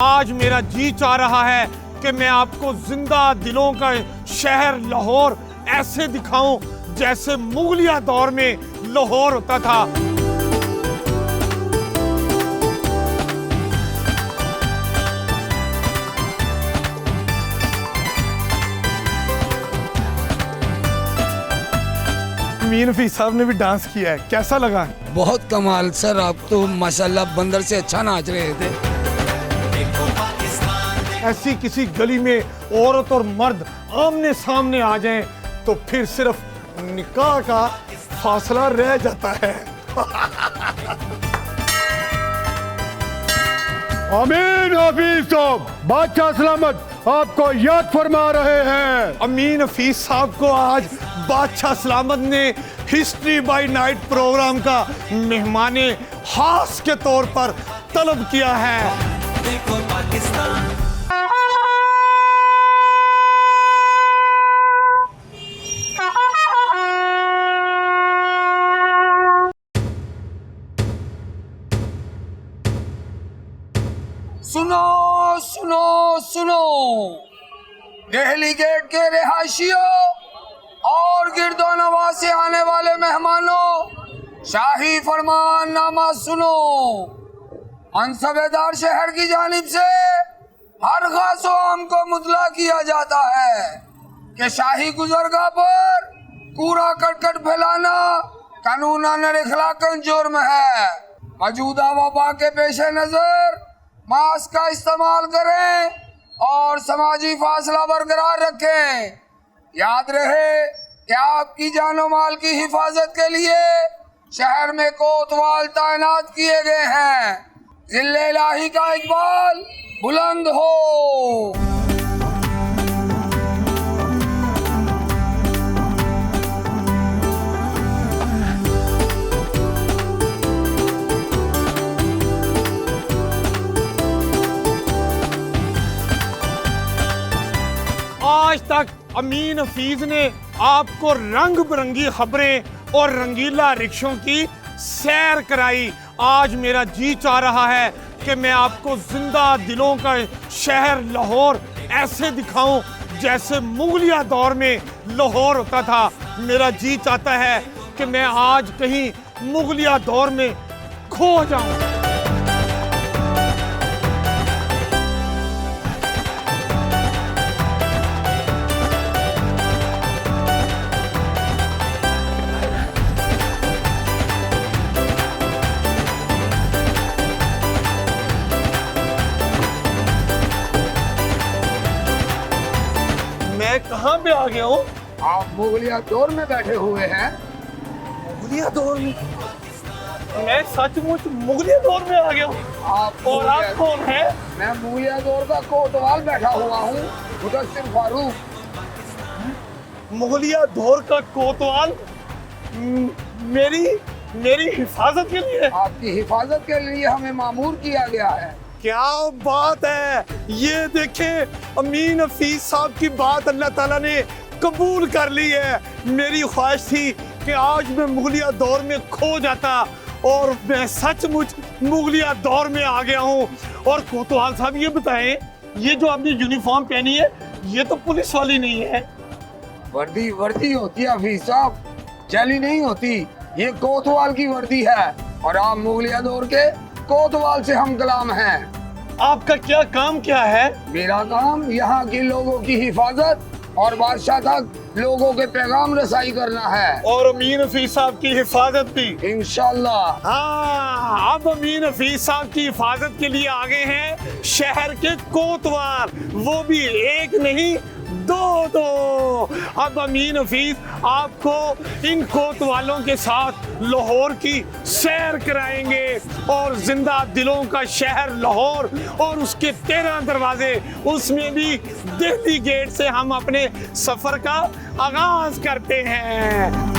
आज मेरा जी चाह रहा है कि मैं आपको जिंदा दिलों का शहर लाहौर ऐसे दिखाऊं जैसे मुगलिया दौर में लाहौर होता था। अमीन हफीज साहब ने भी डांस किया है, कैसा लगा? बहुत कमाल सर, आप तो माशाल्लाह बंदर से अच्छा नाच रहे थे। ऐसी किसी गली में औरत और मर्द आमने सामने आ जाएं तो फिर सिर्फ निकाह का फासला रह जाता है। अमीन हफीज साहब बादशाह सलामत आपको याद फरमा रहे हैं। अमीन हफीज साहब को आज बादशाह सलामत ने हिस्ट्री बाय नाइट प्रोग्राम का मेहमाने खास के तौर पर तलब किया है। देखो पाकिस्तान। सुनो सुनो सुनो, दिल्ली गेट के रिहायशियों और गिरदोनवा से आने वाले मेहमानों, शाही फरमाननामा सुनो। मनसबेदार शहर की जानिब से हर खासो आम को मुतला किया जाता है कि शाही गुजरगाह पर कूड़ा करकट फैलाना कानूनन और इखलाकन जुर्म है। मौजूदा वबा के पेश नजर मास्क का इस्तेमाल करें और समाजी फासला बरकरार रखें। याद रहे कि आपकी जानो माल की हिफाजत के लिए शहर में कोतवाल तैनात किए गए हैं। जिले इलाही का इकबाल बुलंद हो। आज तक अमीन हफीज ने आपको रंग बिरंगी खबरें और रंगीला रिक्शों की सैर कराई। आज मेरा जी चाह रहा है कि मैं आपको जिंदा दिलों का शहर लाहौर ऐसे दिखाऊं जैसे मुगलिया दौर में लाहौर होता था। मेरा जी चाहता है कि मैं आज कहीं मुगलिया दौर में खो जाऊं। मैं कहाँ पे आ गया हूँ? आप मुगलिया दौर में बैठे हुए हैं। मुगलिया दौर में? मैं सचमुच मुगलिया दौर में आ गया हूँ। और आप कौन है? मैं मुगलिया दौर का कोतवाल बैठा हुआ हूँ, मुदस्सिर फारूक। मुगलिया दौर का कोतवाल? मेरी हिफाजत के लिए? आपकी हिफाजत के लिए हमें मामूर किया गया है। क्या बात है! ये देखें, अमीन हफीज साहब की बात अल्लाह ताला ने कबूल कर ली है। मेरी ख्वाहिश थी कि आज मैं मुगलिया दौर में खो जाता और मैं सचमुच मुगलिया दौर में आ गया हूँ। और कोतवाल साहब ये बताएं, ये जो आपने यूनिफॉर्म पहनी है ये तो पुलिस वाली नहीं है। वर्दी वर्दी होती है हफीज साहब, जाली नहीं होती। ये कोतवाल की वर्दी है और आप मुगलिया दौर के कोतवाल से हम कलाम हैं। आपका क्या काम क्या है? मेरा काम यहाँ के लोगों की हिफाजत और बादशाह तक लोगों के पैगाम रसाई करना है। और अमीन हफीज साहब की हिफाजत भी इंशाल्लाह। हाँ, अब अमीन हफीज साहब की हिफाजत के लिए आ गए हैं शहर के कोतवाल, वो भी एक नहीं दो। अब अमीन हफीज आपको इन कोतवालों के साथ लाहौर की सैर कराएंगे और जिंदा दिलों का शहर लाहौर और उसके 13 दरवाजे, उसमें भी दिल्ली गेट से हम अपने सफर का आगाज करते हैं।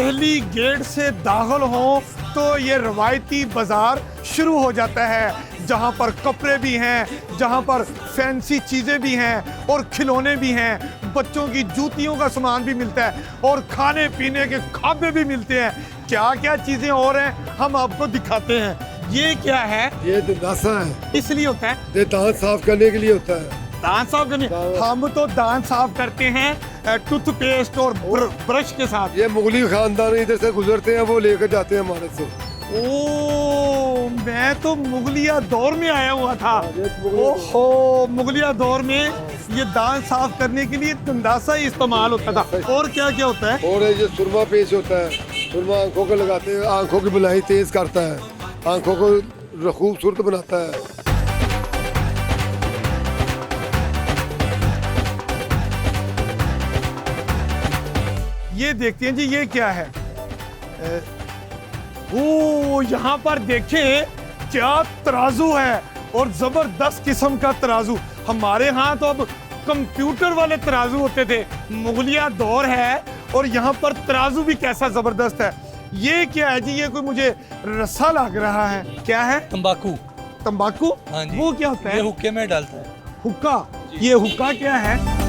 पहली गेट से दाखिल हो तो ये रवायती बाज़ार शुरू हो जाता है, जहाँ पर कपड़े भी हैं, जहाँ पर फैंसी चीज़ें भी हैं और खिलौने भी हैं, बच्चों की जूतियों का सामान भी मिलता है और खाने पीने के खाबे भी मिलते हैं। क्या क्या चीज़ें और हैं हम आपको दिखाते हैं। ये क्या है? ये दंदासा है, इसलिए होता है, ये दांत साफ करने के लिए होता है। दांत साफ करने, हम तो दांत साफ करते हैं टूथपेस्ट और ब्रश के साथ। ये मुगली खानदान इधर से गुजरते हैं, वो लेकर जाते हैं हमारे से। ओ, मैं तो मुगलिया दौर में आया हुआ था। ओहो, मुगलिया दौर में ये दांत साफ करने के लिए दंदासा ही इस्तेमाल होता था। और क्या क्या होता है? और ये सुरमा पेश होता है, सुरमा आंखों को लगाते हैं, आंखों की बुलाई तेज करता है, आंखों को खूबसूरत बनाता है। ये देखते हैं जी, ये क्या है? ओ, यहाँ पर देखें क्या तराजू है और जबरदस्त किस्म का तराजू। हमारे यहाँ तो अब कंप्यूटर वाले तराजू होते थे, मुगलिया दौर है और यहाँ पर तराजू भी कैसा जबरदस्त है। ये क्या है जी? ये कोई मुझे रस्सा लग रहा है, क्या है? तंबाकू। तंबाकू? हाँ जी। वो क्या होता है? ये हुक्के में डालता है। हुक्का? ये हुक्का क्या है?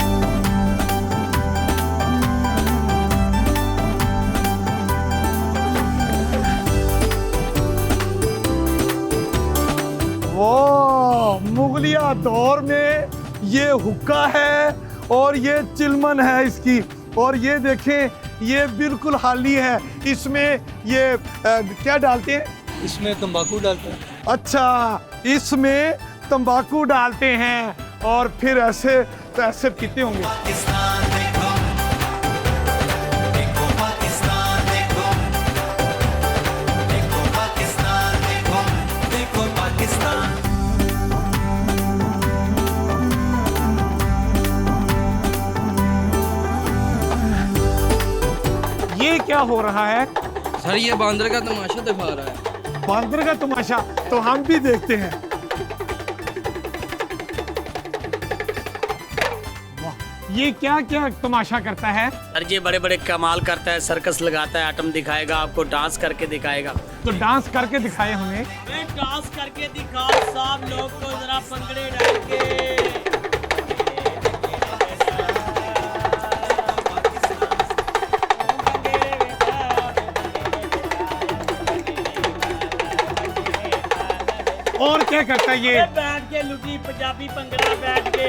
वो मुगलिया दौर में ये हुक्का है और ये चिलमन है इसकी। और ये देखें, ये बिल्कुल खाली है, इसमें ये क्या डालते हैं? इसमें तंबाकू डालता है। अच्छा, इसमें तंबाकू डालते हैं और फिर ऐसे तो ऐसे पीते होंगे। ये क्या हो रहा है? सर ये बांदर का तमाशा दिखा रहा है। बांदर का तमाशा? तो हम भी देखते हैं। वाह, ये क्या क्या तमाशा करता है? सर ये बड़े बड़े कमाल करता है, सर्कस लगाता है, आइटम दिखाएगा आपको, डांस करके दिखाएगा। तो डांस करके दिखाए हमें। डांस करके दिखाओ सब लोग को जरा पंगड़े डाल के। और क्या करता है ये? बैठ के लुटी पंजाबी पंगड़ा बैठ के।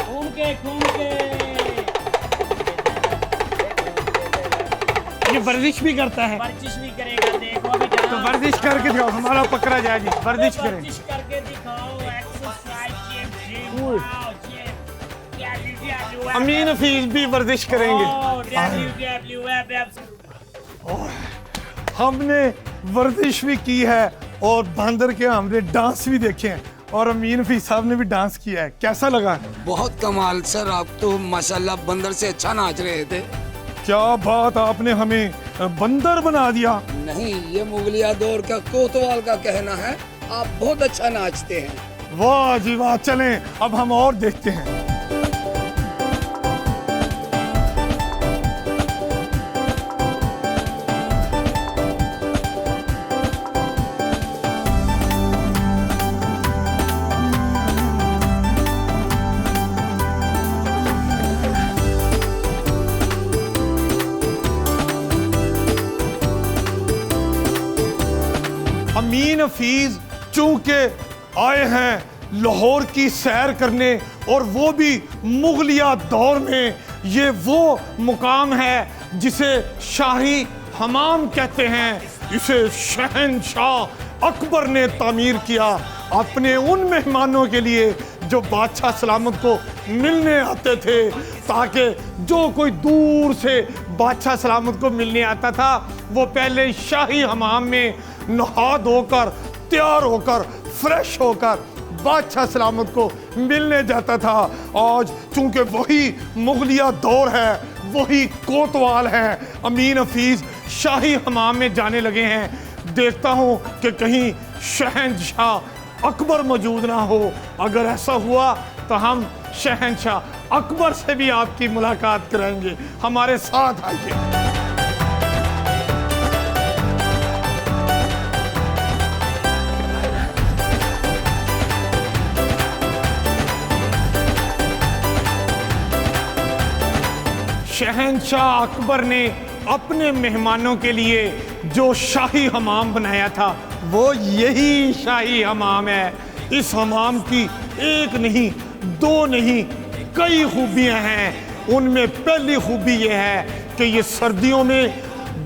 घूम के ये वर्जिश भी करता है? वर्जिश भी करेगा, देखो अभी तो वर्जिश करके दिखाओ, हमारा पकड़ा जाए जी। वर्जिश करें। वर्जिश करके दिखाओ, एक्सरसाइज, अमीन हफीज भी वर्जिश करेंगे। हमने वर्जिश भी की है और बंदर के हमने डांस भी देखे हैं और अमीन हफीज साहब ने भी डांस किया है। कैसा लगा? बहुत कमाल सर, आप तो माशाल्लाह बंदर से अच्छा नाच रहे थे। क्या बात, आपने हमें बंदर बना दिया। नहीं, ये मुगलिया दौर का कोतवाल का कहना है, आप बहुत अच्छा नाचते हैं। वाह जी वाह, चलें अब हम और देखते हैं। अमीन हफीज चूंकि आए हैं लाहौर की सैर करने और वो भी मुगलिया दौर में, ये वो मुकाम है जिसे शाही हमाम कहते हैं। इसे शहनशाह अकबर ने तामीर किया अपने उन मेहमानों के लिए जो बादशाह सलामत को मिलने आते थे, ताकि जो कोई दूर से बादशाह सलामत को मिलने आता था वो पहले शाही हमाम में नहा धोकर, तैयार होकर, फ्रेश होकर बादशाह सलामत को मिलने जाता था। आज चूंकि वही मुगलिया दौर है, वही कोतवाल है, अमीन हफीज शाही हमाम में जाने लगे हैं। देखता हूँ कि कहीं शहंशाह अकबर मौजूद ना हो। अगर ऐसा हुआ तो हम शहंशाह अकबर से भी आपकी मुलाकात कराएंगे। हमारे साथ आइए। शहंशाह अकबर ने अपने मेहमानों के लिए जो शाही हमाम बनाया था वो यही शाही हमाम है। इस हमाम की एक नहीं, दो नहीं, कई खूबियां हैं। उनमें पहली खूबी यह है कि ये सर्दियों में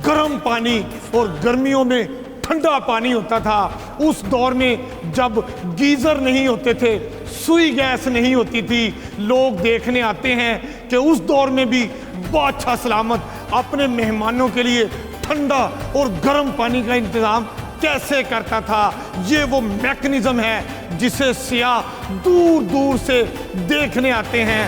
गर्म पानी और गर्मियों में ठंडा पानी होता था। उस दौर में जब गीज़र नहीं होते थे, सुई गैस नहीं होती थी, लोग देखने आते हैं कि उस दौर में भी बादशाह सलामत अपने मेहमानों के लिए ठंडा और गर्म पानी का इंतज़ाम कैसे करता था। ये वो मैकेनिज्म है जिसे सियाह दूर दूर से देखने आते हैं।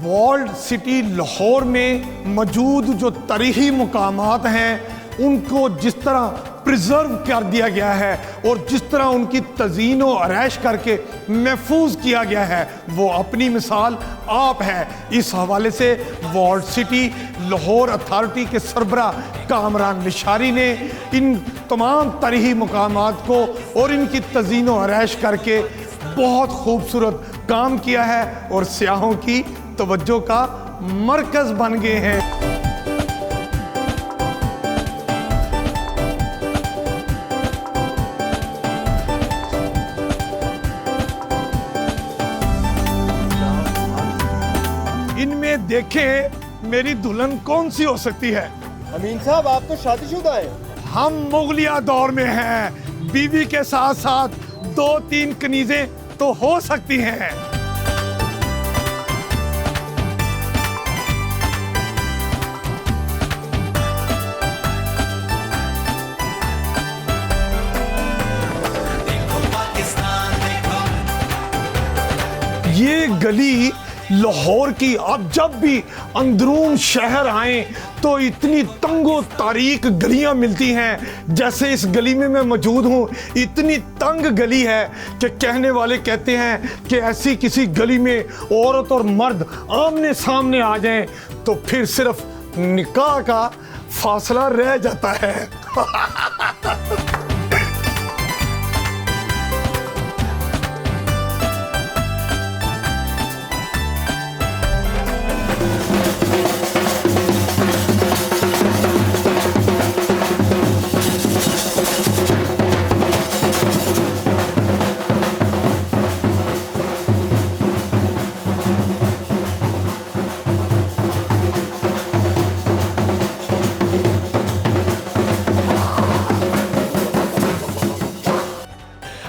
वॉल्ड सिटी लाहौर में मौजूद जो तारीखी मुकामात हैं उनको जिस तरह प्रिजर्व कर दिया गया है और जिस तरह उनकी तज़ीन व आरैश करके महफूज किया गया है वो अपनी मिसाल आप है। इस हवाले से वॉल्ड सिटी लाहौर अथॉरिटी के सरबरा कामरान निशारी ने इन तमाम तारीखी मुकामात को और इनकी तज़ीन व आरैश करके बहुत खूबसूरत काम किया है और सियाहों की तवज्जो का मरकज़ बन गए हैं। इनमें देखें मेरी दुल्हन कौन सी हो सकती है। अमीन साहब, आप तो शादीशुदा हैं। हम मुगलिया दौर में हैं। बीवी के साथ साथ 2-3 कनीजें तो हो सकती हैं। ये गली लाहौर की, अब जब भी अंदरून शहर आए तो इतनी तंगो तारीक गलियां मिलती हैं। जैसे इस गली में मैं मौजूद हूँ, इतनी तंग गली है कि कहने वाले कहते हैं कि ऐसी किसी गली में औरत और मर्द आमने सामने आ जाएं तो फिर सिर्फ निकाह का फासला रह जाता है।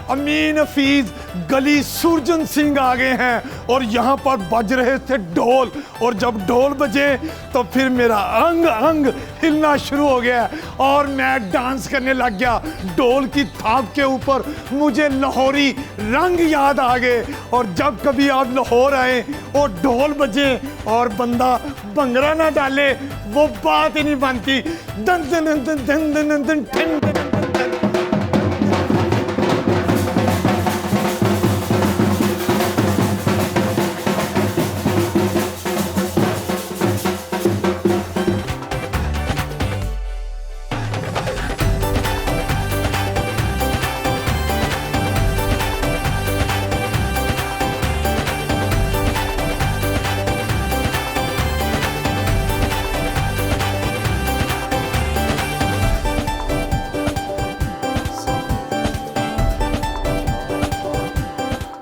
अमीन हफीज गली सुरजन सिंह आ गए हैं और यहाँ पर बज रहे थे ढोल, और जब ढोल बजे तो फिर मेरा अंग अंग हिलना शुरू हो गया और मैं डांस करने लग गया। ढोल की थाप के ऊपर मुझे लाहौरी रंग याद आ गए, और जब कभी आप लाहौर आए और ढोल बजे और बंदा भंगड़ा ना डाले वो बात ही नहीं बनती। दन दन दन दन दन दन दन दन दन।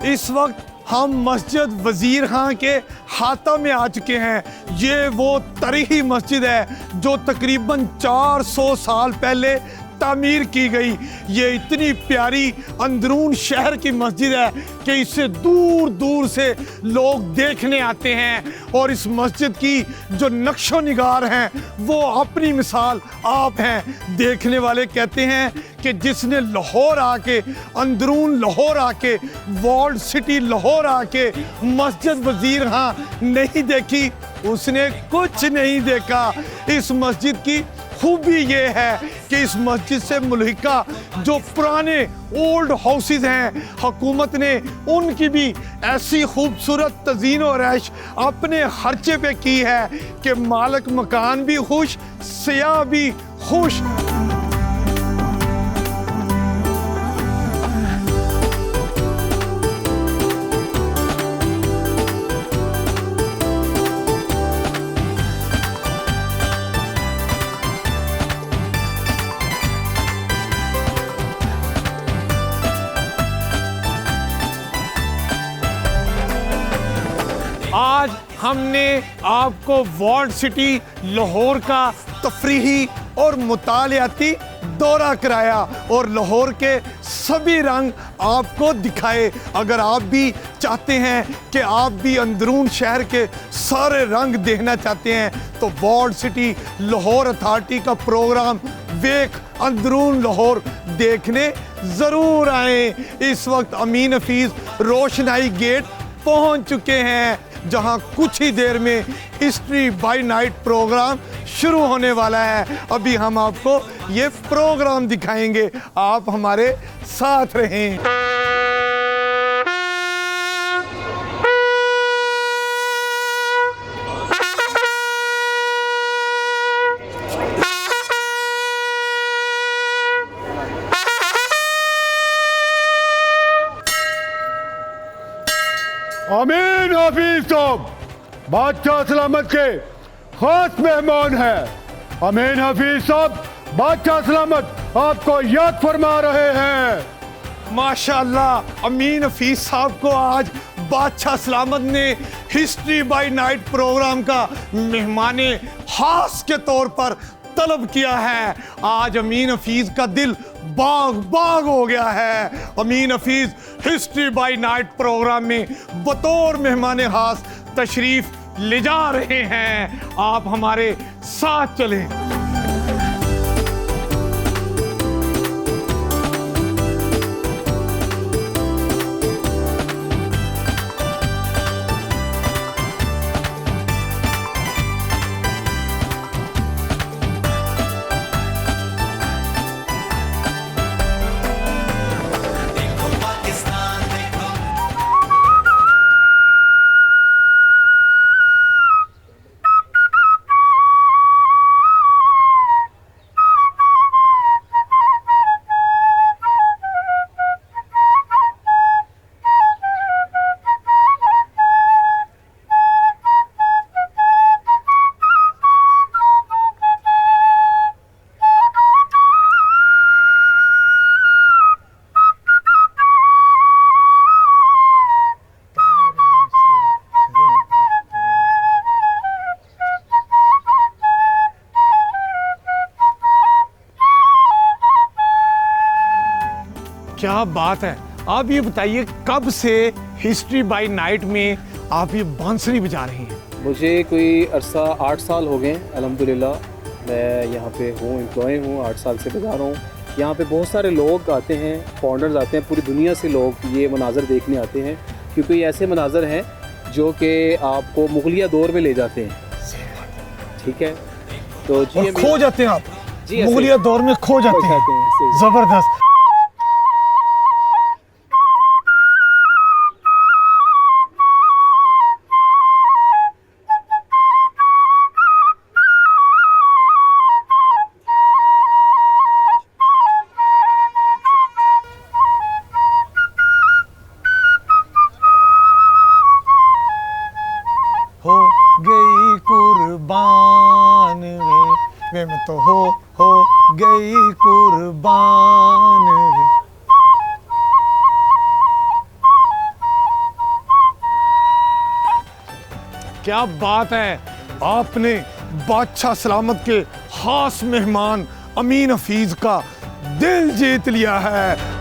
इस वक्त हम मस्जिद वजीर खां के हाता में आ चुके हैं। ये वो तारीखी मस्जिद है जो तकरीबन 400 साल पहले तामीर की गई। ये इतनी प्यारी अंदरून शहर की मस्जिद है कि इसे दूर दूर से लोग देखने आते हैं, और इस मस्जिद की जो नक्शो निगार हैं वो अपनी मिसाल आप हैं। देखने वाले कहते हैं कि जिसने लाहौर आके, अंदरून लाहौर आके, वॉल्ड सिटी लाहौर आके मस्जिद वजीर हाँ नहीं देखी, उसने कुछ नहीं देखा। इस मस्जिद की खूबी ये है कि इस मस्जिद से मुल्हिका जो पुराने ओल्ड हाउसेस हैं, हुकूमत ने उनकी भी ऐसी खूबसूरत तज़ीन और रैश अपने खर्चे पे की है कि मालिक मकान भी खुश, सियाह भी खुश। आज हमने आपको वॉल्ड सिटी लाहौर का तफरीही और मुतालियाती दौरा कराया और लाहौर के सभी रंग आपको दिखाए। अगर आप भी चाहते हैं कि आप भी अंदरून शहर के सारे रंग देखना चाहते हैं तो वॉल्ड सिटी लाहौर अथॉरिटी का प्रोग्राम वेक अंदरून लाहौर देखने ज़रूर आए। इस वक्त अमीन हफीज़ रोशनाई गेट पहुंच चुके हैं जहां कुछ ही देर में हिस्ट्री बाय नाइट प्रोग्राम शुरू होने वाला है। अभी हम आपको ये प्रोग्राम दिखाएंगे, आप हमारे साथ रहें। अमीन हफीज साहब बादशाह सलामत के खास मेहमान है। अमीन हफीज साहब बादशाह सलामत आपको याद फरमा रहे हैं। माशाअल्लाह, अमीन हफीज साहब को आज बादशाह सलामत ने हिस्ट्री बाय नाइट प्रोग्राम का मेहमाने खास के तौर पर तलब किया है। आज अमीन हफीज का दिल बाग बाग हो गया है। Amin Hafeez history by night program में बतौर मेहमान खास तशरीफ ले जा रहे हैं। आप हमारे साथ चलें। क्या बात है। आप ये बताइए कब से हिस्ट्री बाय नाइट में आप ये बांसुरी बजा रही हैं? मुझे कोई अरसा 8 साल हो गए अल्हम्दुलिल्लाह। मैं यहाँ पे हूँ, एम्प्लॉय हूँ, 8 साल से बजा रहा हूँ। यहाँ पे बहुत सारे लोग आते हैं, फॉरेनर्स आते हैं, पूरी दुनिया से लोग ये मनाज़र देखने आते हैं क्योंकि ये ऐसे मनाज़र हैं जो कि आपको मुगलिया दौर में ले जाते हैं। ठीक है, तो जी खो जाते हैं आप जी, मुगलिया दौर में खो जाते हैं। जबरदस्त। हो गई कुर्बान वे में तो हो गई कुर्बान वे। क्या बात है, आपने बादशाह सलामत के खास मेहमान अमीन हफीज का दिल जीत लिया है।